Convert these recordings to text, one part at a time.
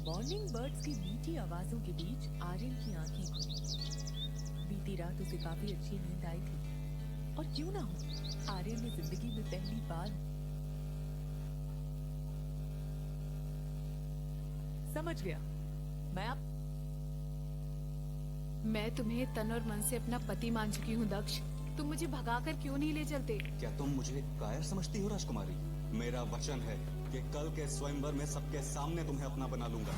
Morning birds की मीठी आवाजों के बीच आर्यन की आंखें खुली। बीती रात उसे काफी अच्छी नींद आई थी, और क्यों ना हो, आर्यन ने जिंदगी में पहली बार समझ गया। मैं तुम्हें तन और मन से अपना पति मान चुकी हूँ दक्ष। तुम मुझे भगाकर क्यों नहीं ले चलते? क्या तुम मुझे कायर समझती हो राजकुमारी? मेरा वचन है कि कल के स्वयंवर में सबके सामने तुम्हें अपना बना लूंगा।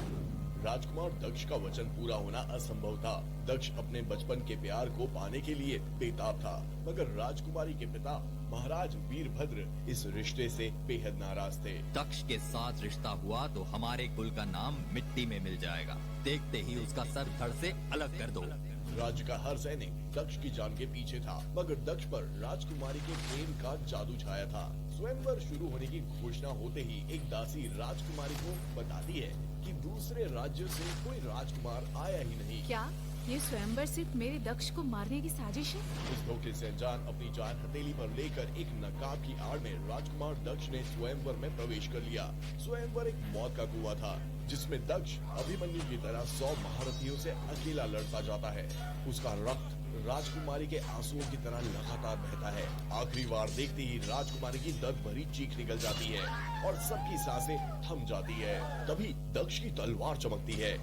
राजकुमार दक्ष का वचन पूरा होना असंभव था। दक्ष अपने बचपन के प्यार को पाने के लिए बेताब था, मगर राजकुमारी के पिता महाराज वीरभद्र इस रिश्ते से बेहद नाराज थे। दक्ष के साथ रिश्ता हुआ तो हमारे कुल का नाम मिट्टी में मिल जाएगा। देखते ही उसका सर धड़ से अलग कर दो। राज्य का हर सैनिक दक्ष की जान के पीछे था, मगर दक्ष पर राजकुमारी के प्रेम का जादू छाया था। स्वयंवर शुरू होने की घोषणा होते ही एक दासी राजकुमारी को बताती है कि दूसरे राज्य से कोई राजकुमार आया ही नहीं। क्या ये स्वयंवर सिर्फ मेरे दक्ष को मारने की साजिश है? इस धोखे से अनजान अपनी जान हथेली पर लेकर एक नकाब की आड़ में राजकुमार दक्ष ने स्वयंवर में प्रवेश कर लिया। स्वयंवर एक मौत का कुआं था, जिसमें दक्ष अभिमन्यु की तरह 100 महारथियों से अकेला लड़ता जाता है। उसका रक्त राजकुमारी के आंसुओं की तरह लगातार बहता है। आखिरी बार देखते ही राजकुमारी की दर्द भरी चीख निकल जाती है और सबकी सांसें थम जाती है। तभी दक्ष की तलवार चमकती है।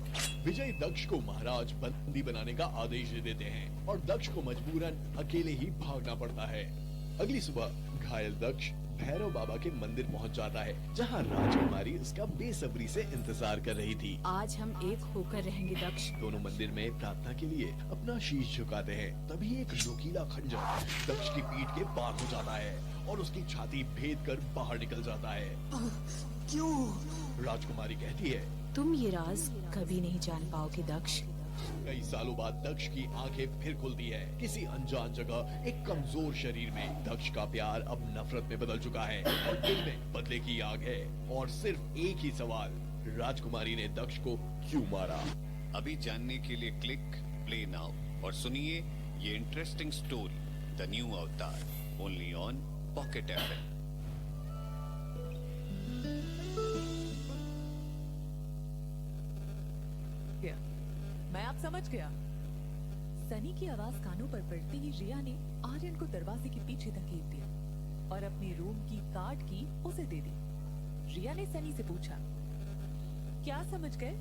विजयी दक्ष को महाराज बंदी बनाने का आदेश दे देते हैं और दक्ष को मजबूरन अकेले ही भागना पड़ता है। अगली सुबह घायल दक्ष भैरव बाबा के मंदिर पहुंच जाता है, जहां राजकुमारी उसका बेसब्री से इंतजार कर रही थी। आज हम एक होकर रहेंगे दक्ष। दोनों मंदिर में प्रार्थना के लिए अपना शीश झुकाते हैं। तभी एक नुकीला खंजर दक्ष की पीठ के पार हो जाता है और उसकी छाती भेद कर बाहर निकल जाता है। क्यों? राजकुमारी कहती है, तुम ये राज कभी नहीं जान पाओगे दक्ष। कई सालों बाद दक्ष की आंखें फिर खुलती है। किसी अनजान जगह एक कमजोर शरीर में दक्ष का प्यार अब नफरत में बदल चुका है और दिल में बदले की आग है। और सिर्फ एक ही सवाल, राजकुमारी ने दक्ष को क्यों मारा? अभी जानने के लिए क्लिक प्ले नाउ और सुनिए ये इंटरेस्टिंग स्टोरी, द न्यू अवतार, ओनली ऑन पॉकेट एफएम। मैं आप समझ गया। सनी की आवाज कानों पर पड़ती ही रिया ने आर्यन को दरवाजे के पीछे धकेल दिया और अपने रूम की कार्ड की उसे दे दी। रिया ने सनी से पूछा, क्या समझ गए?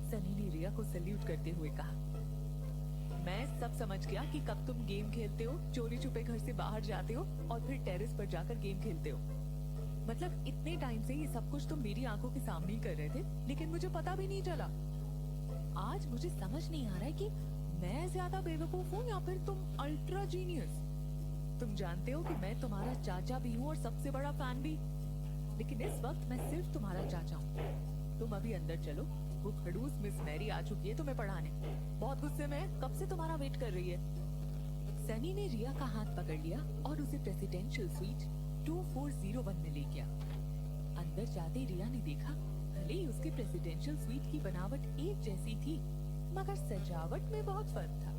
सनी ने रिया को सल्यूट करते हुए कहा, मैं सब समझ गया कि कब तुम गेम खेलते हो, चोरी छुपे घर से बाहर जाते हो और फिर टेरेस पर जाकर गेम खेलते हो। मतलब इतने टाइम से ये सब कुछ तुम मेरी आंखों के सामने ही कर रहे थे, लेकिन मुझे पता भी नहीं चला। आज मुझे समझ नहीं आ रहा है कि मैं ज्यादा बेवकूफ हूँ या फिर तुम अल्ट्रा जीनियस। तुम जानते हो कि मैं तुम्हारा चाचा भी हूँ और सबसे बड़ा फैन भी, लेकिन इस वक्त मैं सिर्फ तुम्हारा चाचा हूँ। तुम अभी अंदर चलो, वो खड़ूस मिस मैरी आ चुकी है तुम्हें पढ़ाने। बहुत गुस्से में है, कब से तुम्हारा वेट कर रही है। सनी ने रिया का हाथ पकड़ लिया और उसे प्रेसिडेंशियल स्वीट 2401 में ले गया। अंदर जाते रिया ने देखा, भले ही उसके प्रेसिडेंशियल स्वीट की बनावट एक जैसी थी, मगर सजावट में बहुत फर्क था।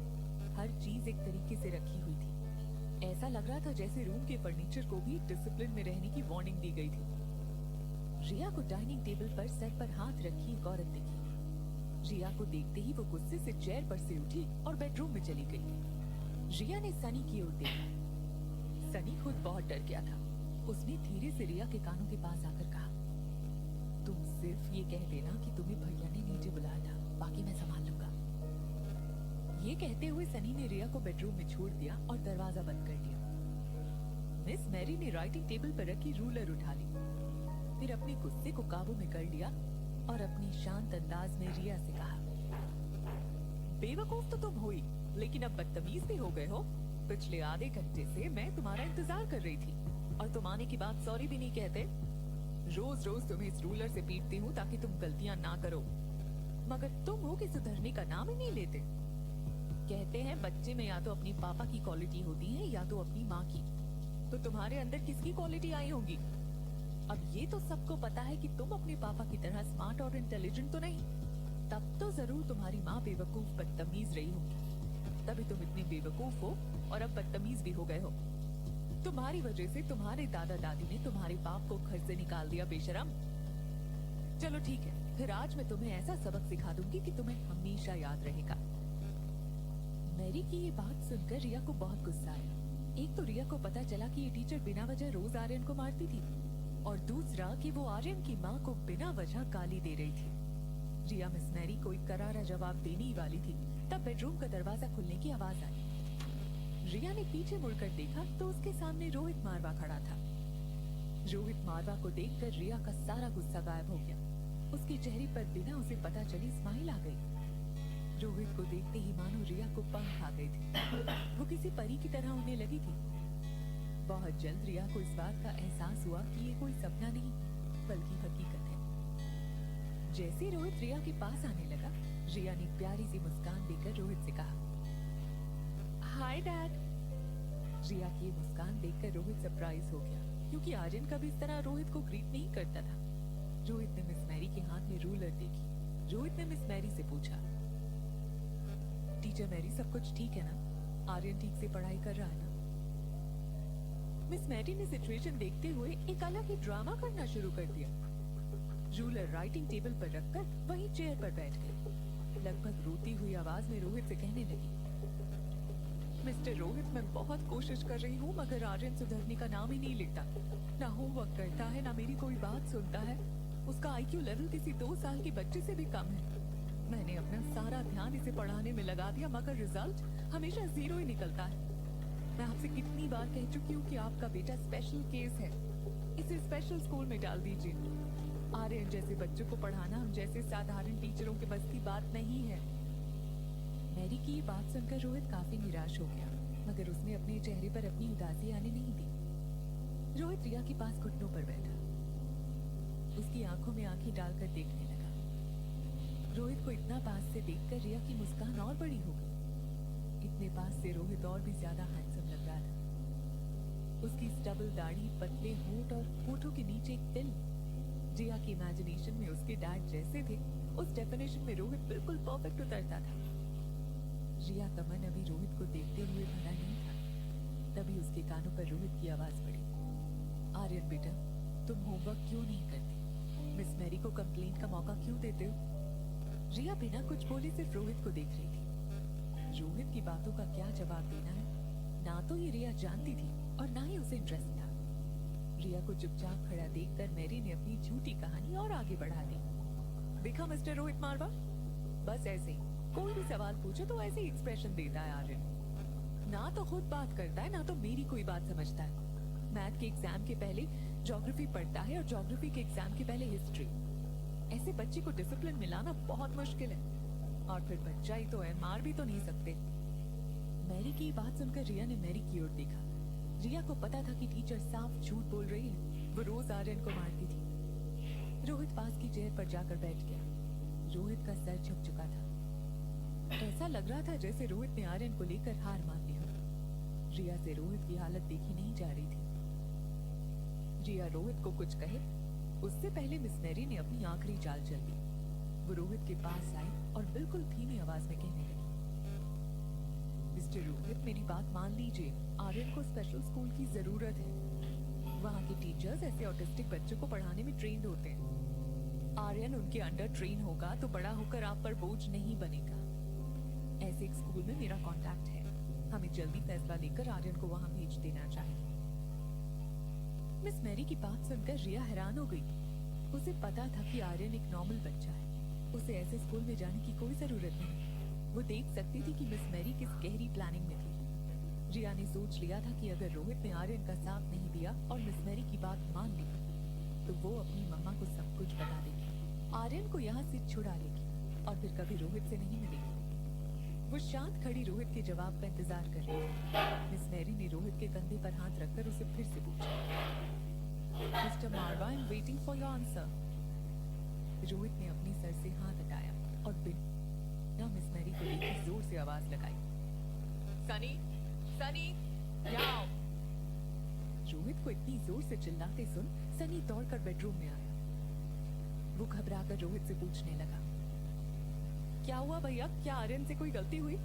हर चीज एक तरीके से रखी हुई थी। ऐसा लग रहा था जैसे रूम के फर्नीचर को भी डिसिप्लिन में रहने की वार्निंग दी गई थी। रिया को डाइनिंग टेबल पर सर पर हाथ रखी एक औरत दिखी। रिया को देखते ही वो गुस्से से चेयर पर से उठी और बेडरूम में चली गई। रिया ने सनी की ओर देखा। सनी खुद बहुत डर गया था। उसने धीरे से रिया के कानों के पास आकर कहा, तुम सिर्फ ये कह देना कि तुम्हें भैया ने नीचे बुलाया था, बाकी मैं संभाल लूंगा। ये कहते हुए सनी ने रिया को बेडरूम में छोड़ दिया और दरवाजा बंद कर दिया। मिस मैरी ने राइटिंग टेबल पर रखी रूलर उठा ली, फिर अपने गुस्से को काबू में कर लिया और अपनी शांत अंदाज में रिया से कहा, बेवकूफ तो तुम हुई, लेकिन अब बदतमीज भी हो गए हो। पिछले आधे घंटे से मैं तुम्हारा इंतजार कर रही थी और तुम आने की बात सॉरी भी नहीं कहते। रोज रोज तुम्हें इस रूलर से पीटती हूँ ताकि तुम गलतियां ना करो, मगर तुम हो कि सुधरने का नाम ही नहीं लेते। कहते हैं बच्चे में या तो अपनी पापा की क्वालिटी होती है या तो अपनी माँ की, तो तुम्हारे अंदर किसकी क्वालिटी आई होगी? अब ये तो सबको पता है कि तुम अपने पापा की तरह स्मार्ट और इंटेलिजेंट तो नहीं, तब तो जरूर तुम्हारी माँ बेवकूफ बदतमीज रही होगी, तभी तुम इतने बेवकूफ हो और अब बदतमीज भी हो गए हो। तुम्हारी वजह से तुम्हारे दादा दादी ने तुम्हारे बाप को घर से निकाल दिया बेशरम। चलो ठीक है, फिर आज मैं तुम्हें ऐसा सबक सिखा दूंगी कि तुम्हें हमेशा याद रहेगा। मैरी की ये बात सुनकर रिया को बहुत गुस्सा आया। एक तो रिया को पता चला कि ये टीचर बिना वजह रोज आर्यन को मारती थी, और दूसरा कि वो आर्यन की माँ को बिना वजह गाली दे रही थी। रिया मिस मैरी को एक करारा जवाब देने ही वाली थी, तब बेडरूम का दरवाजा खुलने की आवाज आई। रिया ने पीछे मुड़कर देखा तो उसके सामने रोहित मारवा खड़ा था। रोहित मारवा को देखकर रिया का सारा गुस्सा गायब हो गया। उसके चेहरे पर बिना उसे पता चली स्माइल आ गई। रोहित को देखते ही मानो रिया को पंख आ गए थे। वो किसी परी की तरह उड़ने लगी थी। बहुत जल्द रिया को इस बात का एहसास हुआ कि ये कोई सपना नहीं बल्कि हकीकत है। जैसे रोहित रिया के पास आने लगा, रिया ने प्यारी सी मुस्कान देकर रोहित से कहा, हाय डैड। रिया की ये मुस्कान देखकर रोहित सरप्राइज हो गया, क्योंकि आर्यन कभी इस तरह रोहित को ग्रीट नहीं करता था। रोहित ने मिस मैरी के हाथ में रूलर देखी। रोहित ने मिस मैरी से पूछा, टीचर मैरी सब कुछ ठीक है ना? आर्यन ठीक से पढ़ाई कर रहा है ना? मिस मैरी ने सिचुएशन देखते हुए एक अलग ही ड्रामा करना शुरू कर दिया। रूलर राइटिंग टेबल पर रखकर वहीं चेयर पर बैठ गई। लगभग रोती हुई आवाज में रोहित से कहने लगी, मिस्टर रोहित, मैं बहुत कोशिश कर रही हूँ, मगर आर्यन सुधरने का नाम ही नहीं लेता। ना होमवर्क करता है, ना मेरी कोई बात सुनता है। उसका आईक्यू लेवल किसी 2 साल के बच्चे से भी कम है। मैंने अपना सारा ध्यान इसे पढ़ाने में लगा दिया, मगर रिजल्ट हमेशा 0 ही निकलता है। मैं आपसे कितनी बार कह चुकी हूँ कि आपका बेटा स्पेशल केस है, इसे स्पेशल स्कूल में डाल दीजिए। आर्यन जैसे बच्चों को पढ़ाना हम जैसे साधारण टीचरों के बस की बात नहीं है। मैरी की ये बात सुनकर रोहित काफी निराश हो गया, मगर उसने अपने चेहरे पर अपनी उदासी आने नहीं दी। रोहित रिया के पास घुटनों पर बैठा, उसकी आंखों में आंखें डालकर देखने लगा। रोहित को इतना पास से देखकर रिया की मुस्कान और बड़ी हो गई। इतने पास से रोहित और भी ज्यादा हैंडसम लग रहा था। उसकी स्टबल दाढ़ी, पतले होंठ और होठों के नीचे एक तिल। रिया की इमेजिनेशन में उसके डैड जैसे थे, उस डेफिनेशन में रोहित बिल्कुल परफेक्ट उतरता था। रिया का मन अभी रोहित को देखते हुए भरा नहीं था। तभी उसके कानों पर रोहित की आवाज पड़ी, आर्यन बेटा, तुम होमवर्क क्यों नहीं करती? मिस मैरी को कंप्लेंट का मौका क्यों देते हो? रिया बिना कुछ बोले सिर्फ रोहित को देख रही थी। रोहित की बातों का क्या जवाब देना है, ना तो ये रिया जानती थी और ना ही उसे इंटरेस्ट था। रिया को चुपचाप खड़ा देखकर मैरी ने अपनी झूठी कहानी और आगे बढ़ा दी। देखा मिस्टर रोहित मारवा, बस ऐसे ही कोई भी सवाल पूछो तो ऐसे ही एक्सप्रेशन देता है आर्यन। ना तो खुद बात करता है, ना तो मेरी कोई बात समझता है। मैथ के एग्जाम के पहले ज्योग्राफी पढ़ता है और ज्योग्राफी के एग्जाम के पहले हिस्ट्री। ऐसे बच्चे को डिसिप्लिन मिलाना बहुत मुश्किल है, और फिर बच्चा ही तो है, मार भी तो नहीं सकते। मैरी की बात सुनकर रिया ने मैरी की ओर देखा। रिया को पता था कि टीचर साफ झूठ बोल रही है, वो रोज आर्यन को मारती थी। रोहित पास की चेयर पर जाकर बैठ गया। रोहित का सर झुक चुका था। ऐसा लग रहा था जैसे रोहित ने आर्यन को लेकर हार मान ली हो। रिया से रोहित की हालत देखी नहीं जा रही थी। रिया रोहित को कुछ कहे उससे पहले मिस मैरी ने अपनी आखिरी चाल चल दी। वो रोहित के पास आई और बिल्कुल धीमी आवाज में कहने लगी, मिस्टर रोहित, मेरी बात मान लीजिए, आर्यन को स्पेशल स्कूल की जरूरत है। वहाँ के टीचर्स ऐसे ऑटिस्टिक बच्चों को पढ़ाने में ट्रेन्ड होते हैं। आर्यन उनके अंडर ट्रेन होगा तो बड़ा होकर आप पर बोझ नहीं बनेगा। ऐसे एक स्कूल में मेरा कांटेक्ट है, हमें जल्दी फैसला लेकर आर्यन को वहाँ भेज देना चाहिए। मिस मैरी की बात सुनकर रिया हैरान हो गई। उसे पता था कि आर्यन एक नॉर्मल बच्चा है, उसे ऐसे स्कूल में जाने की कोई जरूरत नहीं। वो देख सकती थी कि मिस मैरी किस गहरी प्लानिंग में थी। रिया ने सोच लिया था कि अगर रोहित ने आर्यन का साथ नहीं दिया और मिस मैरी की बात मान ली तो वो अपनी मम्मा को सब कुछ बता देगी, आर्यन को यहाँ से छुड़ा लेगी और फिर कभी रोहित से नहीं मिलेगी। वो शांत खड़ी रोहित के जवाब का इंतजार कर रही थी। मिस मैरी ने रोहित के कंधे पर हाथ रखकर उसे फिर से पूछा, mister Marwa, I am waiting for your answer. Rohit ने अपने सर से हाथ हटाया और बिना मिस मैरी को देखे जोर से आवाज लगाई, सनी, सनी, यहाँ आओ। रोहित को इतनी जोर से चिल्लाते सुन सनी दौड़कर बेडरूम में आया। वो घबराकर रोहित से पूछने लगा, क्या हुआ भैया, क्या आर्यन से कोई गलती हुई?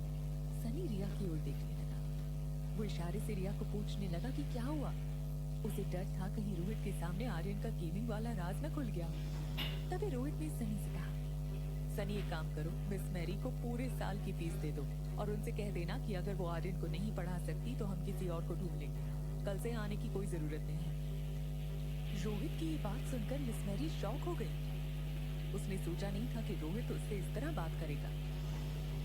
सनी रिया की ओर देखने लगा। वो इशारे से रिया को पूछने लगा कि क्या हुआ। उसे डर था कहीं रोहित के सामने आर्यन का गेमिंग वाला राज न खुल गया। तभी रोहित ने सनी से कहा, सनी एक काम करो, मिस मैरी को पूरे साल की फीस दे दो और उनसे कह देना कि अगर वो आर्यन को नहीं पढ़ा सकती तो हम किसी और को ढूंढ लेंगे। कल से आने की कोई जरूरत नहीं है। रोहित की ये बात सुनकर मिस मैरी शॉक हो गई। उसने सोचा नहीं था कि रोहित उससे इस तरह बात करेगा।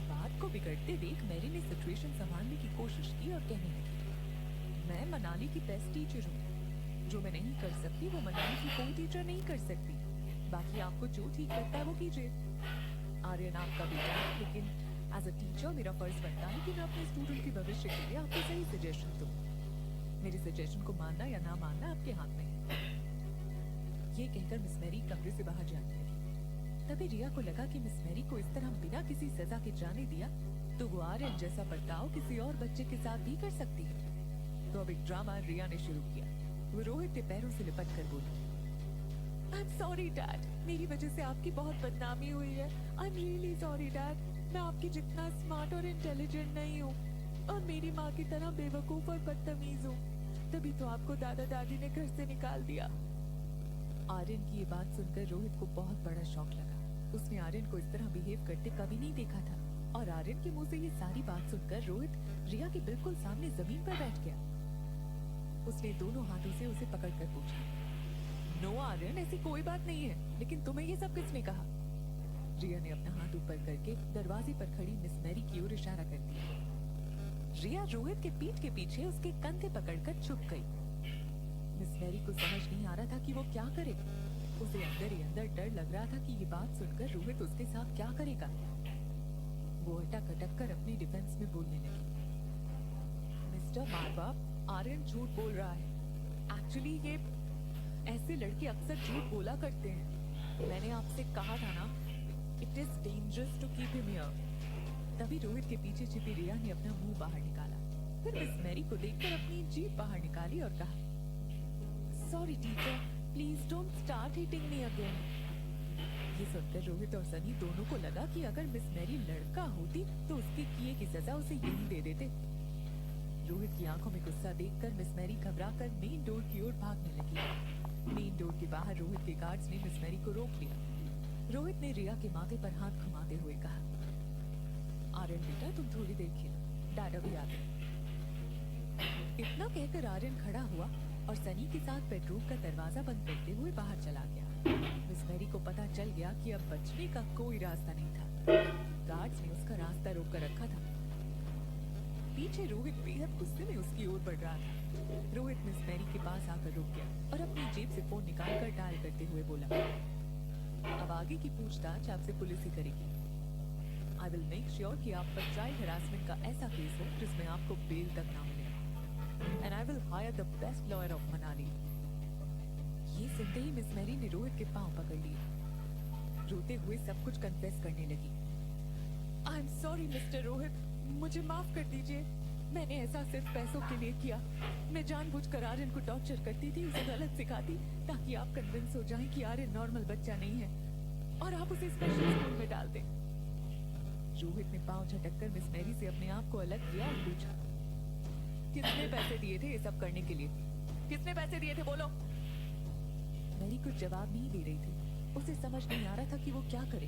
बात को बिगड़ते देख मैरी ने सिचुएशन संभालने की कोशिश की और कहने लगी, मैं मनाली की बेस्ट टीचर हूँ। जो मैं नहीं कर सकती वो मनाली की कोई टीचर नहीं कर सकती। बाकी आपको जो ठीक लगता है वो कीजिए। आर्यन आपका बेटा है, लेकिन एज अ टीचर मेरा फर्ज बनता है कि मैं अपने स्टूडेंट के भविष्य के लिए आपको सही सजेशन दूं। मेरे सजेशन को मानना या ना मानना आपके हाथ में है। ये कहकर मिस मैरी कमरे से बाहर जाने लगी। तभी रिया को लगा कि मिस मैरी को इस तरह बिना किसी सजा के जाने दिया तो वो आर्यन जैसा बर्ताव किसी और बच्चे के साथ भी कर सकती है। तो अब एक ड्रामा रिया ने शुरू किया। वो रोहित के पैरों से लिपट कर बोली, I'm sorry डैड, मेरी वजह से आपकी बहुत बदनामी हुई है। I'm really sorry डैड, मैं आपकी जितना स्मार्ट और इंटेलिजेंट नहीं हूँ और मेरी माँ की तरह बेवकूफ और बदतमीज हूँ। तभी तो आपको दादा दादी ने घर से निकाल दिया। आर्यन की ये बात सुनकर रोहित को बहुत बड़ा शॉक लगा। उसने आर्यन को इस तरह बिहेव करते कभी नहीं देखा था और आर्यन के मुंह से ये सारी बात सुनकर रोहित रिया के बिल्कुल सामने जमीन पर बैठ गया। उसने दोनों हाथों से उसे पकड़कर पूछा, नो आर्यन, ऐसी कोई बात नहीं है, लेकिन तुम्हें ये सब किसने कहा? रिया ने अपना हाथ ऊपर करके दरवाजे पर खड़ी मिस मैरी की ओर इशारा कर दिया। रिया रोहित के पीठ के पीछे उसके कंधे पकड़कर छुप गई। मिस मैरी को समझ नहीं आ रहा था कि वो क्या करे। उसे अंदर ही अंदर डर लग रहा था कि ये बात सुनकर रोहित उसके साथ क्या करेगा। वो अटक अटक कर अपनी डिफेंस में बोलने लगी, मिस्टर माँ बाप, आर्यन झूठ बोल रहा है। एक्चुअली ये ऐसे लड़के अक्सर झूठ बोला करते हैं। मैंने आपसे कहा था ना, it is dangerous to keep him here. तभी रोहित के पीछे छिपी रिया ने अपना मुंह बाहर निकाला, फिर मिस मैरी को देखकर अपनी जीभ बाहर निकाली और कहा, sorry teacher, please don't start hitting me again. ये सुनकर रोहित और सनी दोनों को लगा कि अगर मिस मैरी लड़का होती तो उसके किए की सजा उसे यही दे देते। रोहित की आंखों में गुस्सा देखकर मिस मैरी घबराकर मेन डोर की ओर भागने लगी। मेन डोर के बाहर रोहित के गार्ड्स ने मिस मैरी को रोक लिया। रोहित ने रिया के माथे पर हाथ घुमाते हुए कहा, आर्यन बेटा, तुम थोड़ी देर खेलो, डैड अभी आते। इतना कहकर आर्यन खड़ा हुआ और सनी के साथ बेडरूम का दरवाजा बंद करते हुए बाहर चला गया। मिस मैरी को पता चल गया कि अब बचने का कोई रास्ता नहीं था। गार्ड्स ने उसका रास्ता रोक कर रखा था। पीछे रोहित बेहद गुस्से में उसकी ओर बढ़ रहा था। रोहित मिस मैरी के पास आकर रुक गया और अपनी जेब से फोन निकालकर डायल करते हुए बोला, अब आगे की पूछताछ आपसे पुलिस ही करेगी। आई विल मेक श्योर कि आप पर चाइल्ड हरासमेंट का ऐसा केस हो जिसमें आपको बेल तक ना मिले। And I will hire the best lawyer of Manali. ये सुनते ही मिस मैरी ने रोहित के पांव पकड़ लिए। रोते हुए सब कुछ कन्फेस करने लगी। I am sorry mister Rohit, मुझे माफ कर दीजिए। मैंने ऐसा सिर्फ पैसों के लिए किया। मैं जानबूझकर आर्यन को टॉर्चर करती थी, उसे गलत सिखाती ताकि आप कन्विंस हो जाएं कि आर्यन नॉर्मल बच्चा नहीं है और आप उसे स्पेशल स्कूल में डाल दें। रोहित ने पांव झटककर मिस मैरी से अपने आप को अलग किया और पूछा, किसने पैसे दिए थे ये सब करने के लिए? किसने पैसे दिए थे, बोलो। मैरी कुछ जवाब नहीं दे रही थी। उसे समझ नहीं आ रहा था कि वो क्या करे।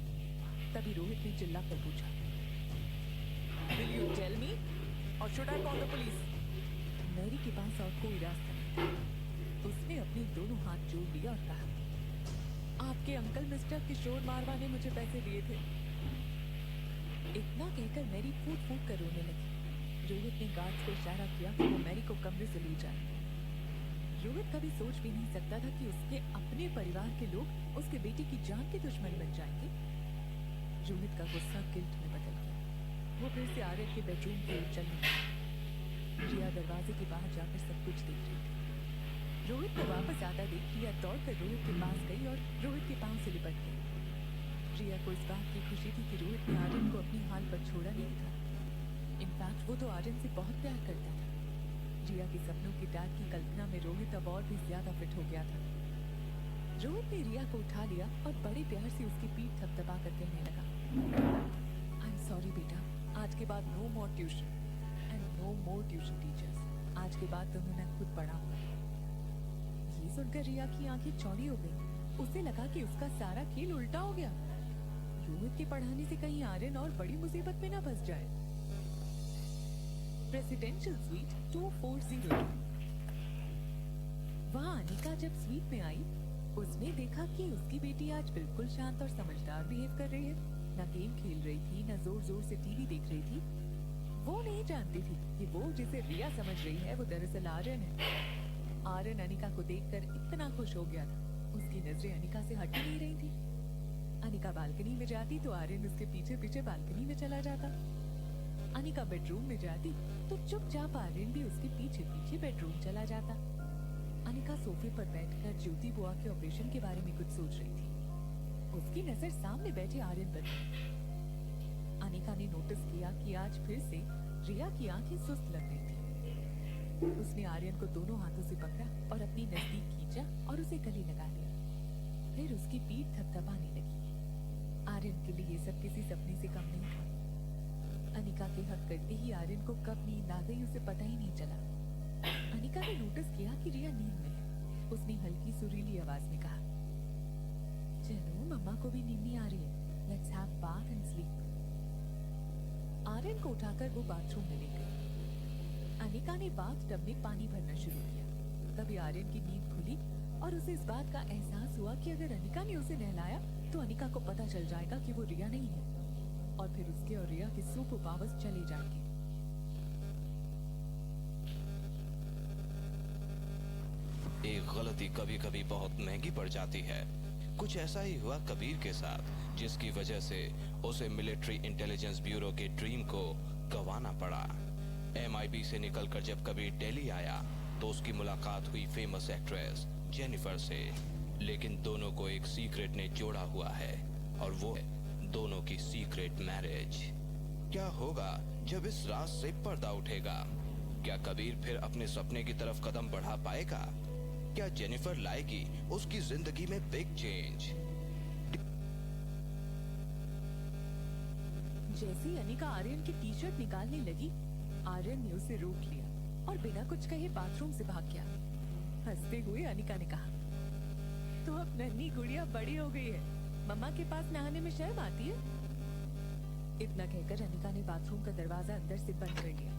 तभी रोहित ने चिल्लाकर पूछा, Will you tell me or should I call the police? Mary के पास और कोई रास्ता नहीं था। उसने अपने दोनों हाथ जोड़ लिया और कहा, आपके अंकल मिस्टर किशोर मारवा ने मुझे पैसे दिए थे। इतना कहकर मैरी फूट फूट कर रोने लगी। रोहित ने गार्ड्स को इशारा किया कि वो मैरी को कमरे से ले जाए। रोहित कभी सोच भी नहीं सकता था कि उसके अपने परिवार के लोग उसके बेटे की जान के दुश्मन बन जाएंगे। रोहित का गुस्सा गिल्ट में बदल गया। वो फिर से आर्यन के बेडरूम की ओर चलने लगा। रिया दरवाजे के बाहर जाकर सब कुछ देख रही थी। रोहित को वापस आता देख रिया दौड़कर रोहित के पास गई और रोहित के पांव से लिपट गई। रिया को इस बात की खुशी थी कि रोहित ने आर्यन को अपनी हाल पर छोड़ा नहीं था। इनफैक्ट वो तो आर्यन से बहुत प्यार करता था। रिया के सपनों की डैड की कल्पना में रोहित अब और भी ज्यादा फिट हो गया था। रोहित ने रिया को उठा लिया और बड़े प्यार से उसकी पीठ थपथपा कर कहने लगा, आई एम सॉरी बेटा, आज के बाद no more tuition and no more tuition teachers. आज के बाद तुम्हें मैं खुद पढ़ाऊंगा। ये सुनकर रिया की आंखें चौड़ी हो गई। उसे लगा कि उसका सारा खेल उल्टा हो गया। रोहित के पढ़ाने से कहीं आर्यन और बड़ी मुसीबत में ना फंस जाए। Presidential suite 240। वहाँ अनिका जब स्वीट में आई, उसने देखा कि उसकी बेटी आज बिल्कुल शांत और समझदार बिहेव कर रही है। ना गेम खेल रही थी, ना जोर जोर से टीवी देख रही थी। वो नहीं जानती थी कि वो जिसे रिया समझ रही है वो दरअसल आर्यन है। आर्यन अनिका को देखकर इतना खुश हो गया था, उसकी नजरें अनिका से हट ही नहीं रही थी। अनिका बालकनी में जाती तो आर्यन उसके पीछे पीछे बालकनी में चला जाता। अनिका बेडरूम में जाती तो चुपचाप आर्यन भी उसके पीछे पीछे बेडरूम चला जाता। अनिका सोफे पर बैठकर ज्योति बुआ के ऑपरेशन के बारे में कुछ सोच रही थी। उसकी नजर सामने बैठे आर्यन पर थी। अनिका ने नोटिस किया कि आज फिर से रिया की आंखें सुस्त लग रही थी। उसने आर्यन को दोनों हाथों से पकड़ा और अपनी नजदीक खींचा और उसे गले लगा लिया। फिर उसकी पीठ थपथपाने लगी। आर्यन के लिए ये सब किसी सपने से कम नहीं था। अनिका के हक करते ही आर्यन को कब नींद आ गई उसे पता ही नहीं चला। अनिका ने नोटिस किया कि रिया नींद में है। उसने हल्की सुरीली आवाज में कहा, चलो मम्मा को भी नींद नहीं आ रही है, let's have bath and sleep. Aryan को उठाकर वो बाथरूम में ले गई। अनिका ने बाथ टब में पानी भरना शुरू किया। तभी आर्यन की नींद खुली और उसे इस बात का एहसास हुआ कि अगर अनिका ने उसे नहलाया तो अनिका को पता चल जाएगा कि वो रिया नहीं है और फिर उसके और रिया के सुपर पावर्स चले जाएंगे। एक गलती कभी कभी बहुत महंगी पड़ जाती है। कुछ ऐसा ही हुआ कबीर के साथ, जिसकी वजह से उसे मिलिट्री इंटेलिजेंस ब्यूरो के ड्रीम को गंवाना पड़ा। MIB से निकलकर जब कबीर दिल्ली आया तो उसकी मुलाकात हुई फेमस एक्ट्रेस जेनिफर से। लेकिन दोनों को एक सीक्रेट ने जोड़ा हुआ है और वो है दोनों की सीक्रेट मैरिज। क्या होगा जब इस राज से पर्दा उठेगा? क्या कबीर फिर अपने सपने की तरफ कदम बढ़ा पाएगा? क्या जेनिफर लाएगी उसकी जिंदगी में बिग चेंज? जैसे ही अनिका आर्यन की टी शर्ट निकालने लगी, आर्यन ने उसे रोक लिया और बिना कुछ कहे बाथरूम से भाग गया। हंसते हुए अनिका ने कहा, तो अब नन्ही गुड़िया बड़ी हो गई है, मम्मा के पास नहाने में शर्म आती है? इतना कहकर अनिका ने बाथरूम का दरवाजा अंदर से बंद कर लिया।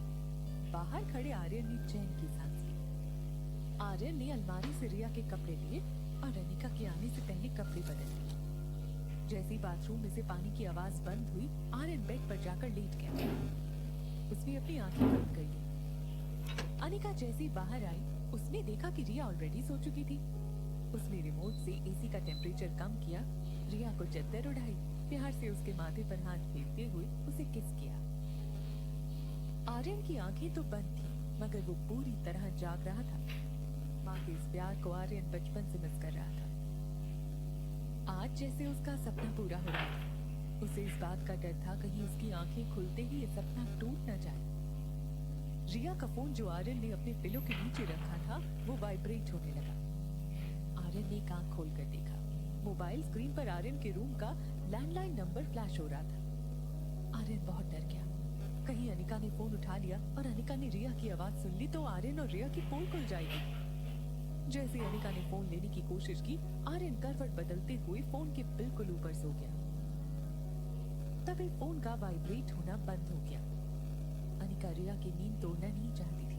बाहर खड़े आर्यन ने चैन की सांस ली। आर्यन ने अलमारी से रिया के कपड़े लिए और अनिका के आने से पहले कपड़े बदल लिए। जैसे ही बाथरूम में से पानी की आवाज बंद हुई, आर्यन बेड पर जाकर लेट गया। उसने अपनी आंखें बंद कर ली। अनिका जैसे ही बाहर आई, उसने देखा कि रिया ऑलरेडी सो चुकी थी। उसने रिमोट से एसी का टेम्परेचर कम किया, रिया को चद्दर उड़ाई, प्यार से उसके माथे पर हाथ फेरते हुए उसे किस किया। आर्यन की आंखें तो बंद थी, मगर वो पूरी तरह जाग रहा था। माँ के इस प्यार को आर्यन बचपन से मिस कर रहा था। आज जैसे उसका सपना पूरा हो रहा था। उसे इस बात का डर था कहीं उसकी आंखें खुलते ही ये सपना टूट न जाए। रिया का फोन जो आर्यन ने अपने पिलो के नीचे रखा था, वो वाइब्रेट होने लगा। आर्यन ने एक आंख खोलकर देखा। मोबाइल स्क्रीन पर आर्यन के रूम का लैंडलाइन नंबर फ्लैश हो रहा था। आर्यन बहुत डर गया। कहीं अनिका ने फोन उठा लिया और अनिका ने रिया की आवाज सुन ली तो आर्यन और रिया की पोल खुल जाएगी। जैसे अनिका ने फोन लेने की कोशिश की, आर्यन करवट बदलते हुए फोन के बिल्कुल ऊपर सो गया। तभी फोन का वाइब्रेट होना बंद हो गया। अनिका रिया की नींद तोड़ना नहीं चाहती थी,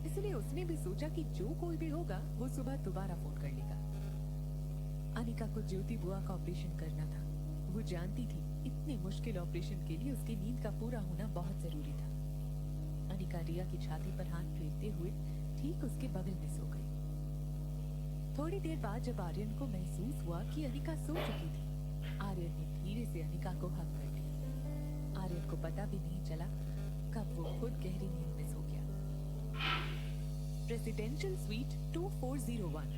इसलिए उसने भी सोचा कि जो कोई भी होगा वो सुबह दोबारा फोन कर लेगा। अनिका को ज्योति बुआ का ऑपरेशन करना था। वो जानती थी इतने मुश्किल ऑपरेशन के लिए उसकी नींद का पूरा होना बहुत जरूरी था। अनिका रिया की छाती पर हाथ फेरते हुए ठीक उसके बगल में सो गई। थोड़ी देर बाद जब आर्यन को महसूस हुआ कि अनिका सो चुकी थी, आर्यन ने धीरे से अनिका को हक कर लिया। आर्यन को पता भी नहीं चला कब वो खुद गहरी नींद में सो गया। Presidential suite 2401।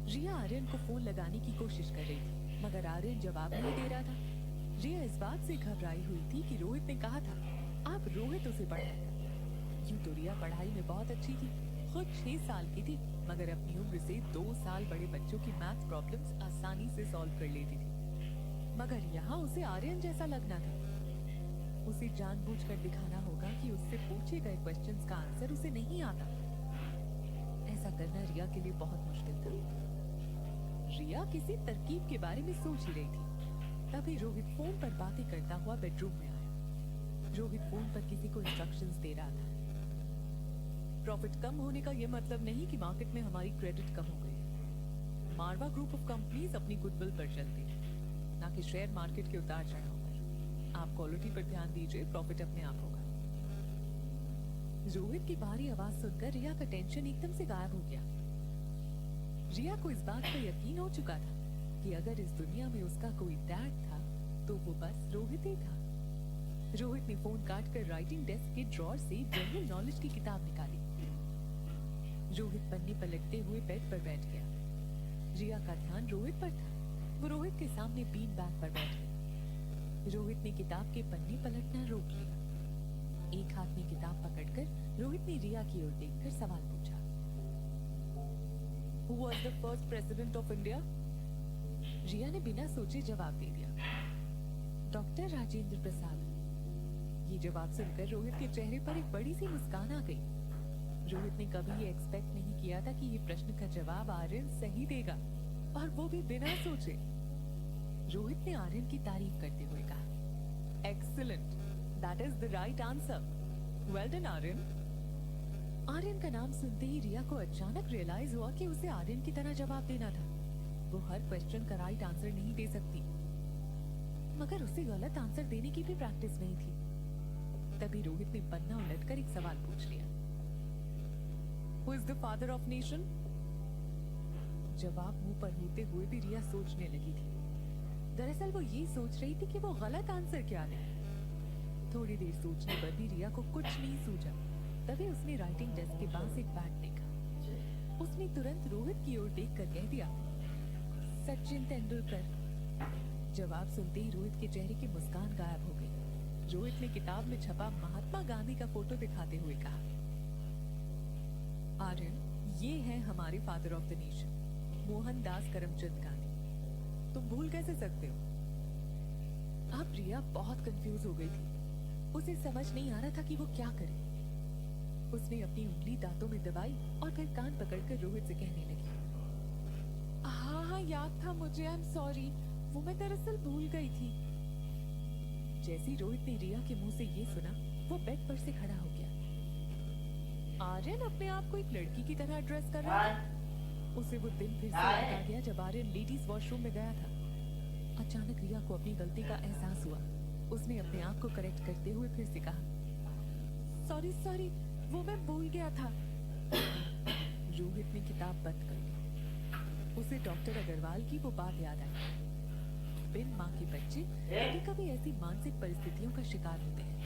रिया आर्यन को फोन लगाने की कोशिश कर रही थी, मगर आर्यन जवाब नहीं दे रहा था। रिया इस बात से घबराई हुई थी कि रोहित ने कहा था आप रोहित उसे पढ़ाएगा। यूं तो रिया पढ़ाई में बहुत अच्छी थी, खुद 6 साल की थी, मगर अपनी उम्र से 2 साल बड़े बच्चों की मैथ प्रॉब्लम्स आसानी से सॉल्व कर लेती थी। मगर यहाँ उसे आर्यन जैसा लगना था। उसे जानबूझकर दिखाना होगा कि उससे पूछे गए क्वेश्चंस का आंसर उसे नहीं आता। ऐसा करना रिया के लिए बहुत मुश्किल था। रिया किसी तरकीब के बारे में सोच ही रही थी। तभी रोहित फोन पर बातें करता हुआ बेडरूम में आया। रोहित फोन पर किसी को इंस्ट्रक्शंस दे रहा था। प्रॉफिट कम होने का यह मतलब नहीं कि मार्केट में हमारी क्रेडिट कम हो गई। मारवा ग्रुप ऑफ कंपनीज अपनी गुडविल पर चलती है, ना कि शेयर मार्केट के उतार चढ़ाव पर। आप क्वालिटी पर ध्यान दीजिए, प्रॉफिट अपने आप होगा। रोहित की भारी आवाज सुनकर रिया का टेंशन एकदम से गायब हो गया। रिया को इस बात पर यकीन हो चुका था कि अगर इस दुनिया में उसका कोई डैड था तो वो बस रोहित ही था। रोहित ने फोन काट कर राइटिंग डेस्क के ड्रॉर से जनरल नॉलेज की किताब निकाली। रोहित पन्नी पलटते हुए बेड पर बैठ गया। रिया का ध्यान रोहित पर था। वो रोहित के सामने बीन बैग पर बैठ गई। रोहित ने किताब के पन्ने पलटना रोक लिया। एक हाथ में किताब पकड़कर रोहित ने रिया की ओर देखकर सवाल पूछा, Who was the first president of India? रिया ने बिना सोचे जवाब दे दिया, डॉक्टर राजेंद्र प्रसाद। ये जवाब सुनकर रोहित के चेहरे पर एक बड़ी सी मुस्कान आ गई। रोहित ने कभी ये एक्सपेक्ट नहीं किया था कि ये प्रश्न का जवाब आर्यन सही देगा, और वो भी बिना सोचे। रोहित ने आर्यन की तारीफ करते हुए कहा, excellent, that is the right answer, well done Aryan. Aryan का नाम सुनते ही रिया को अचानक रियलाइज हुआ कि उसे आर्यन की तरह जवाब देना था। वो हर क्वेश्चन का राइट आंसर नहीं दे सकती, मगर उसे गलत आंसर देने की भी प्रैक्टिस नहीं थी। तभी रोहित ने पन्ना उलटकर एक सवाल पूछ लिया, Who is the father of nation? जवाब मुंह पर होते हुए भी रिया सोचने लगी थी। दरअसल वो ये सोच रही थी कि वो गलत आंसर क्या ले। थोड़ी देर सोचने पर भी रिया को कुछ नहीं सूझा। तभी उसने राइटिंग डेस्क के पास एक बैग देखा। उसने तुरंत रोहित की ओर देखकर कह दिया, सचिन तेंदुलकर। जवाब सुनते ही रोहित के चेहरे की मुस्कान गायब हो गई। रोहित ने किताब में छपा महात्मा गांधी का फोटो दिखाते हुए कहा, आर्यन, ये है हमारे father of the nation, Mohandas Karamchand Gandhi. तुम भूल कैसे सकते हो? अब रिया बहुत कंफ्यूज हो गई थी। उसे समझ नहीं आ रहा था कि वो क्या करे। उसने अपनी उंगली दांतों में दबाई और फिर कान पकड़कर रोहित से कहने लगी, हाँ हाँ याद था मुझे, आई एम सॉरी, वो मैं दरअसल भूल गई थी। जैसे ही रोहित ने रिया के मुंह से ये सुना, वो बेड पर से खड़ा हो गया। आर्यन अपने आप को एक लड़की की तरह ड्रेस कर रहा था। उसे वो दिन फिर से याद आ गया जब आर्यन लेडीज वॉशरूम में गया था। अचानक रिया को अपनी गलती का एहसास हुआ। उसने अपने आप को करेक्ट करते हुए फिर से कहा, सॉरी सॉरी, वो मैं भूल गया था। रोहित ने किताब बंद कर दी। उसे डॉक्टर अग्रवाल की वो बात याद आई, बिन माँ के बच्चे कभी कभी ऐसी मानसिक परिस्थितियों का शिकार होते हैं।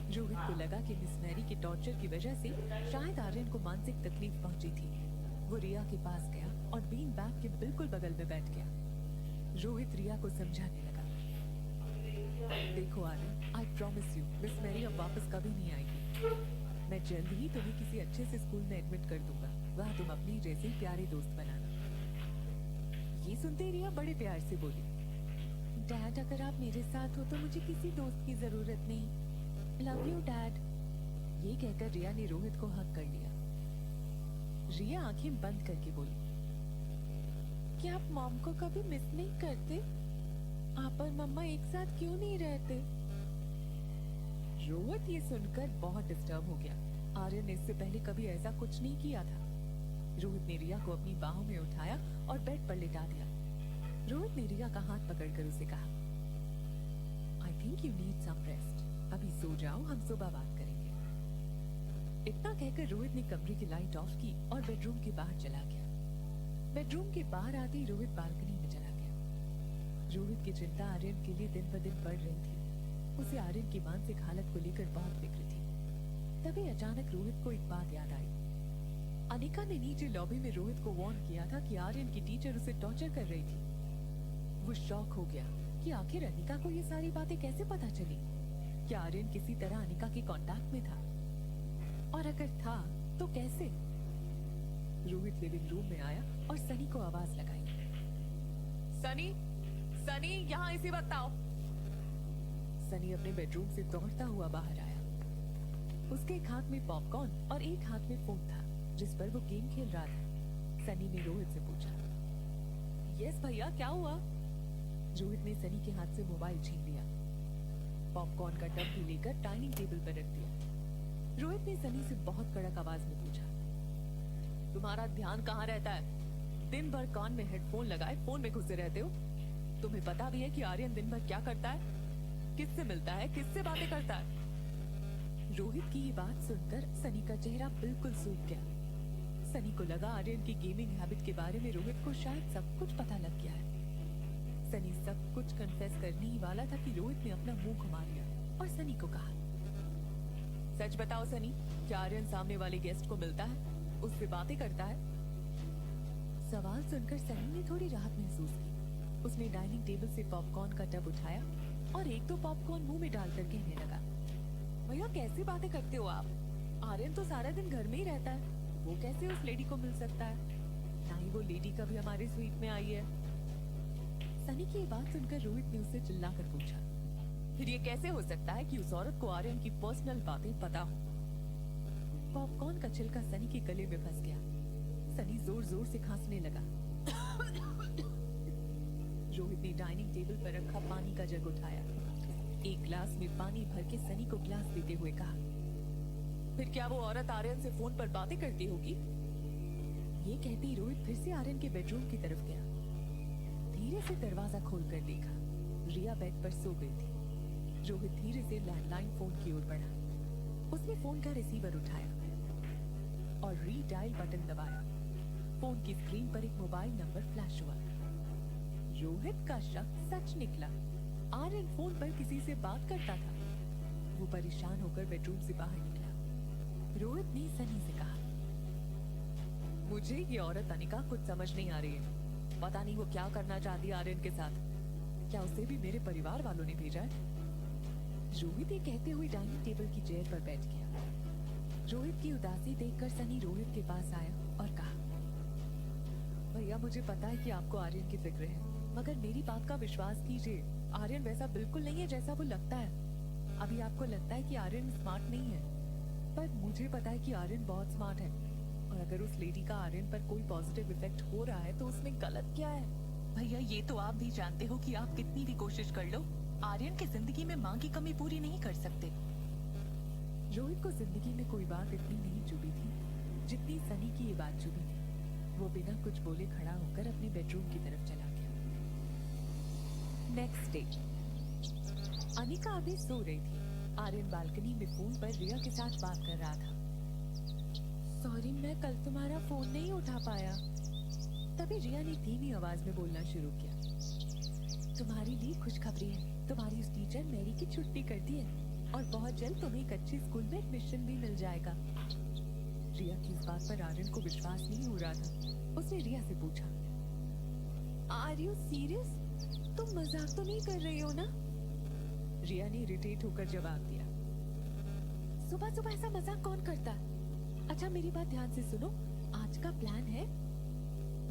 रोहित को लगा कि मिस मैरी के टॉर्चर की वजह से शायद आर्यन को मानसिक तकलीफ पहुंची थी। वो रिया के पास गया और बीन बैग के बिल्कुल बगल में बैठ गया। रोहित रिया को समझाने लगा, देखो Aryan, I promise you, miss Mary अब वापस कभी नहीं आएगी। मैं जल्द ही तुम्हें किसी अच्छे से स्कूल में एडमिट कर दूंगा, वहाँ तुम अपनी जैसे प्यारे दोस्त बनाना। ये सुनते रिया बड़े प्यार से बोली, डैड, अगर आप मेरे साथ हो तो मुझे किसी दोस्त की जरूरत नहीं। Love you dad. ये कहकर रिया ने रोहित को हक कर लिया। रिया आंखें बंद करके बोली, क्या आप मॉम को कभी मिस नहीं करते? आप और मम्मा एक साथ क्यों नहीं रहते? रोहित ये सुनकर बहुत डिस्टर्ब हो गया। आर्यन ने इससे पहले कभी ऐसा कुछ नहीं किया था। रोहित ने रिया को अपनी बाहों में उठाया और बेड पर लिटा दिया। रोहित ने रिया का हाथ पकड़कर उसे कहा, I think you need some rest. अभी सो जाओ, हम सुबह बात करेंगे। इतना कहकर रोहित ने कमरे की लाइट ऑफ की और बेडरूम के बाहर चला गया। बेडरूम के बाहर आते ही रोहित बालकनी में चला गया। रोहित की चिंता आर्यन के लिए दिन ब दिन बढ़ रही थी। उसे आर्यन की मानसिक हालत को लेकर बहुत फिक्र थी। तभी अचानक रोहित को एक बात याद आई। अनिका ने नीचे लॉबी में रोहित को वार्न किया था कि आर्यन की टीचर उसे टॉर्चर कर रही थी। वो शॉक हो गया कि आखिर अनिका को ये सारी बातें कैसे पता चली। क्या आर्यन किसी तरह अनिका के कांटेक्ट में था? और अगर था तो कैसे? रोहित लिविंग रूम में आया और सनी को आवाज लगाई, सनी, सनी, यहाँ इसी वक्त आओ। सनी अपने बेडरूम से दौड़ता हुआ बाहर आया। उसके एक हाथ में पॉपकॉर्न और एक हाथ में फोन था जिस पर वो गेम खेल रहा था। सनी ने रोहित से पूछा, यस भैया, क्या हुआ? रोहित ने सनी के हाथ से मोबाइल छीन लिया, पॉपकॉर्न का टब भी लेकर डाइनिंग टेबल पर रख दिया। रोहित ने सनी से बहुत कड़क आवाज में पूछा, तुम्हारा ध्यान कहाँ रहता है? दिन भर कान में हेडफोन लगाए फोन में घुसे रहते हो। तुम्हें पता भी है कि आर्यन दिन भर क्या करता है, किससे मिलता है, किससे बातें करता है? रोहित की ये बात सुनकर सनी का चेहरा बिल्कुल सूख गया। सनी को लगा आर्यन की गेमिंग हैबिट के बारे में रोहित को शायद सब कुछ पता लग गया है। सनी सब कुछ कन्फेस करने ही वाला था कि रोहित ने अपना मुंह घुमा लिया और सनी को कहा, सच बताओ सनी, क्या आर्यन सामने वाले गेस्ट को मिलता है, उससे बातें करता है? सवाल सुनकर सनी ने थोड़ी राहत महसूस की। उसने डाइनिंग टेबल से पॉपकॉर्न का टब उठाया और एक दो पॉपकॉर्न मुंह में डालकर कहने लगा, भैया कैसी बातें करते हो आप? आर्यन तो सारा दिन घर में ही रहता है, वो कैसे उस लेडी को मिल सकता है? ना ही वो लेडी कभी हमारी स्वीट में आई है। सनी की ये बात सुनकर रोहित ने उससे चिल्लाकर पूछा, फिर ये कैसे हो सकता है कि उस औरत को आर्यन की पर्सनल बातें पता हो? पॉपकॉर्न का छिलका सनी के गले में फंस गया। सनी जोर जोर से खांसने लगा। रोहित ने डाइनिंग टेबल पर रखा पानी का जग उठाया, एक ग्लास में पानी भर के सनी को ग्लास देते हुए कहा, फिर क्या वो औरत आर्यन से फोन पर बातें करती होगी? ये कहते ही रोहित फिर से आर्यन के बेडरूम की तरफ गया। धीरे से दरवाजा खोलकर देखा, रिया बेड पर सो गई थी। रोहित धीरे से लैंडलाइन फोन की ओर बढ़ा। उसने फोन का रिसीवर उठाया और रीडायल बटन दबाया। फोन की स्क्रीन पर एक मोबाइल नंबर फ्लैश हुआ। रोहित का शक सच निकला। आर्यन फोन पर किसी से बात करता था। वो परेशान होकर बेडरूम से बाहर निकला। रोहित ने सनी से कहा, मुझे ये औरत अनिका कुछ समझ नहीं आ रही है। पता नहीं वो क्या करना चाहती है आर्यन के साथ। क्या उसे भी मेरे परिवार वालों ने भेजा है? रोहित ये कहते हुए डाइनिंग टेबल की चेयर पर बैठ गया। रोहित की उदासी देखकर सनी रोहित के पास आया और कहा, भैया मुझे पता है कि आपको आर्यन की फिक्र है, मगर मेरी बात का विश्वास कीजिए, आर्यन वैसा बिल्कुल नहीं है जैसा वो लगता है। अभी आपको लगता है कि आर्यन स्मार्ट नहीं है, पर मुझे पता है कि आर्यन बहुत स्मार्ट है। और अगर उस लेडी का आर्यन पर कोई पॉजिटिव इफेक्ट हो रहा है तो उसमें गलत क्या है? भैया ये तो आप भी जानते हो कि आप कितनी भी कोशिश कर लो, आर्यन की जिंदगी में माँ की कमी पूरी नहीं कर सकते। रोहित को जिंदगी में कोई बात इतनी नहीं चुभी थी जितनी सनी की ये बात चुभी थी। वो बिना कुछ बोले खड़ा होकर अपने बेडरूम की तरफ चला गया। नेक्स्ट डे, अनिका अभी सो रही थी। आर्यन बालकनी में फोन पर रिया के साथ बात कर रहा था। सॉरी, मैं कल तुम्हारा फोन नहीं उठा पाया। तभी रिया ने धीमी आवाज में बोलना शुरू किया, तुम्हारे लिए खुशखबरी है, तुम्हारी उस टीचर मैरी की छुट्टी कर दी है और बहुत जल्द तुम्हें एक अच्छे स्कूल में एडमिशन भी मिल जाएगा। रिया की इस बात पर आर्यन को विश्वास नहीं हो रहा था। उसने रिया से पूछा, आर यू सीरियस? तुम मजाक तो नहीं कर रही हो ना? रिया ने इरिटेट होकर जवाब दिया, सुबह सुबह ऐसा मजाक कौन करता है? अच्छा मेरी बात ध्यान से सुनो, आज का प्लान है।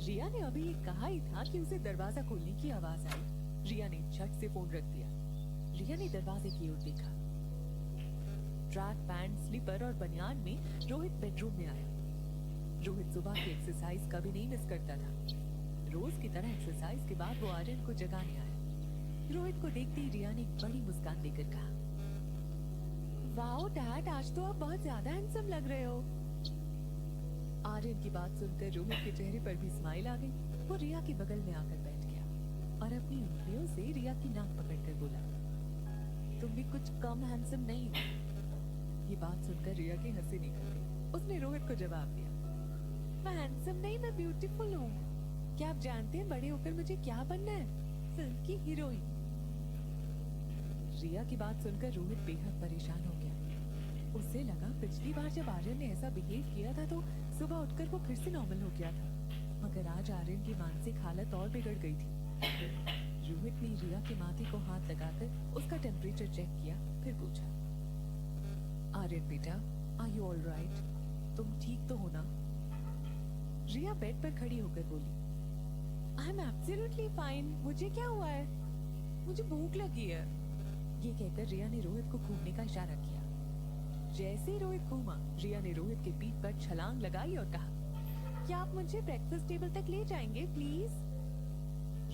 रिया ने अभी ये कहा ही था कि उसे दरवाजा खोलने की आवाज आई। रिया ने झट से फोन रख दिया। रिया ने दरवाजे की ओर देखा। ट्रैक पैंट, स्लीपर और बनियान में रोहित बेडरूम में आया। रोहित सुबह की एक्सरसाइज कभी नहीं मिस करता था। रोज की तरह एक्सरसाइज के बाद वो आर्यन को जगाने आया। रोहित को देखते ही रिया ने एक बड़ी मुस्कान देकर कहा, वाओ डैड, आज तो आप बहुत ज्यादा हैंडसम लग रहे हो। आर्यन की बात सुनकर रोहित के चेहरे पर भी स्माइल आ गई। वो रिया के बगल में आकर बैठ गया और अपनी उंगलियों से रिया की नाक पकड़कर बोला, तुम भी कुछ कम हैंडसम नहीं हो। ये बात सुनकर रिया की हंसी निकल गई। उसने रोहित को जवाब दिया, मैं हैंडसम नहीं, मैं ब्यूटीफुल हूँ। क्या आप जानते हैं बड़े होकर मुझे क्या बनना है? फिल्म की हीरोइन। रिया की बात सुनकर रोहित बेहद परेशान हो गया। उसे लगा पिछली बार जब आर्यन ने ऐसा बिहेव किया था तो सुबह उठकर वो फिर से नॉर्मल हो गया था, मगर आज आर्यन की मानसिक हालत और बिगड़ गई थी। रोहित ने रिया के माथे को हाथ लगाकर उसका टेम्परेचर चेक किया, फिर पूछा, आर्यन बेटा, आर यू ऑल राइट? तुम ठीक तो हो ना? रिया बेड पर खड़ी होकर बोली, आई एम एब्सोल्युटली फाइन। मुझे क्या हुआ है? मुझे भूख लगी है। ये कहकर रिया ने रोहित को घूमने का इशारा किया। जैसे ही रोहित घूमा, रिया ने रोहित के पीठ पर छलांग लगाई और कहा, क्या आप मुझे ब्रेकफास्ट टेबल तक ले जाएंगे प्लीज?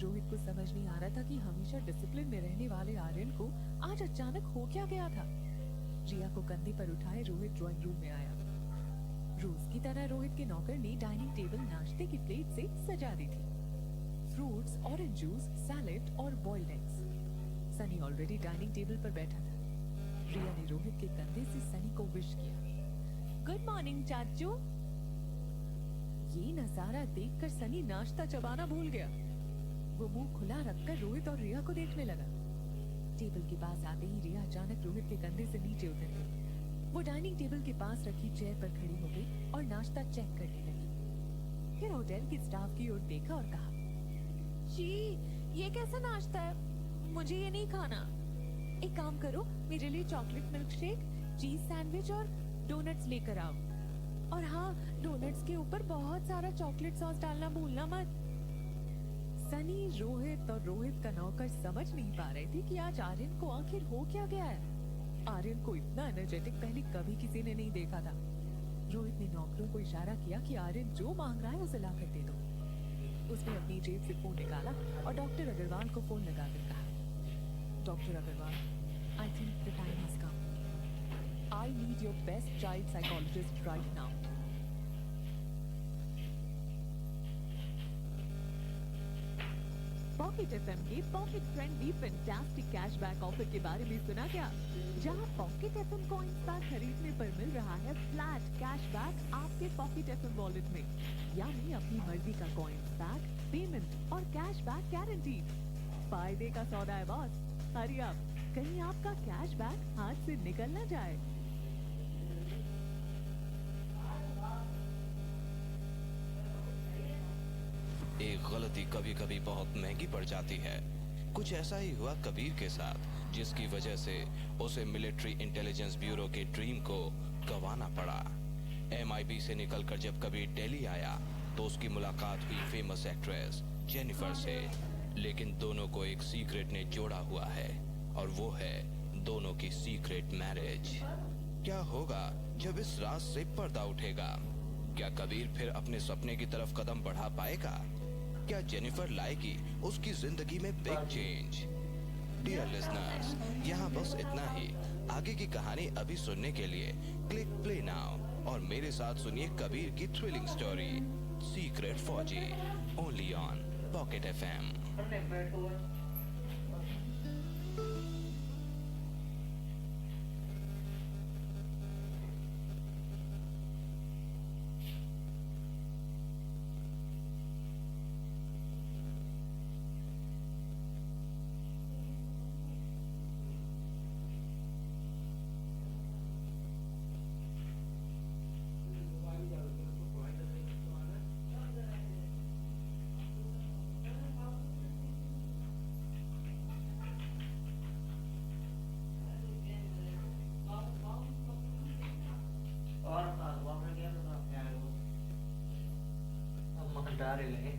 रोहित को समझ नहीं आ रहा था कि हमेशा डिसिप्लिन में रहने वाले आर्यन को आज अचानक हो क्या गया था। रिया को कंधे पर उठाए रोहित ड्राइंग रूम में आया। रोज की तरह रोहित के नौकर ने डाइनिंग टेबल नाश्ते की प्लेट से सजा दी थी। फ्रूट्स, ऑरेंज जूस, सैलेड और boiled eggs. Sunny already dining table पर बैठा था। रिया ने रोहित के कंधे से सनी को विश किया। गुड मॉर्निंग चाचू। ये नजारा देखकर सनी नाश्ता चबाना भूल गया। वो मुंह खुला रखकर रोहित और रिया को देखने लगा। टेबल के पास आते ही रिया अचानक रोहित के कंधे से नीचे उतर गई। वो डाइनिंग टेबल के पास रखी चेयर पर खड़ी हो गई और नाश्ता चेक करने लगी। फिर होटल के स्टाफ की ओर देखा और कहा, जी ये कैसा नाश्ता है, मुझे ये नहीं खाना। एक काम करो, मेरे लिए chocolate milk shake, cheese sandwich और डोनट्स लेकर आओ। और हाँ, डोनट्स के ऊपर बहुत सारा चॉकलेट सॉस डालना भूलना मत। सनी, रोहित और रोहित का नौकर समझ नहीं पा रहे थे कि आज आर्यन को आखिर हो क्या गया है। आर्यन को इतना एनर्जेटिक पहले कभी किसी ने नहीं देखा था। रोहित ने नौकरों को इशारा किया कि आर्यन जो मांग रहा है उसे लाकर दे दो। उसने अपनी जेब से फोन निकाला और डॉक्टर अग्रवाल को फोन लगाकर कहा, doctor Agarwal, I think the time has come. I need your best child psychologist right now. Pocket FM के pocket friendly fantastic cashback offer के बारे में सुना क्या? जहां पॉकेट एफएम कॉइंस पैक खरीदने पर मिल रहा है फ्लैट कैशबैक आपके पॉकेट एफएम वॉलेट में, यानी अपनी मर्जी का कॉइंस पैक, पेमेंट और कैशबैक गारंटी। फायदे का सौदा है बॉस। हरी आप, कहीं आपका कैशबैक हाथ से निकल न जाए। एक गलती कभी कभी बहुत महंगी पड़ जाती है। कुछ ऐसा ही हुआ कबीर के साथ, जिसकी वजह से उसे मिलिट्री इंटेलिजेंस ब्यूरो के ड्रीम को गंवाना पड़ा। MIB से निकलकर जब कबीर दिल्ली आया तो उसकी मुलाकात हुई फेमस एक्ट्रेस जेनिफर से। लेकिन दोनों को एक सीक्रेट ने जोड़ा हुआ है, और वो है दोनों की सीक्रेट मैरिज। क्या होगा जब इस राज से पर्दा उठेगा? क्या कबीर फिर अपने सपने की तरफ कदम बढ़ा पाएगा? क्या जेनिफर लाएगी उसकी जिंदगी में बिग चेंज? डियर लिसनर्स, यहाँ बस इतना ही। आगे की कहानी अभी सुनने के लिए क्लिक प्ले नाउ और मेरे साथ सुनिए कबीर की थ्रिलिंग स्टोरी सीक्रेट फौजी, ओनली ऑन पॉकेट FM। और वहाँ गया तो क्या है वो, अब मकन डाल ही लेंगे।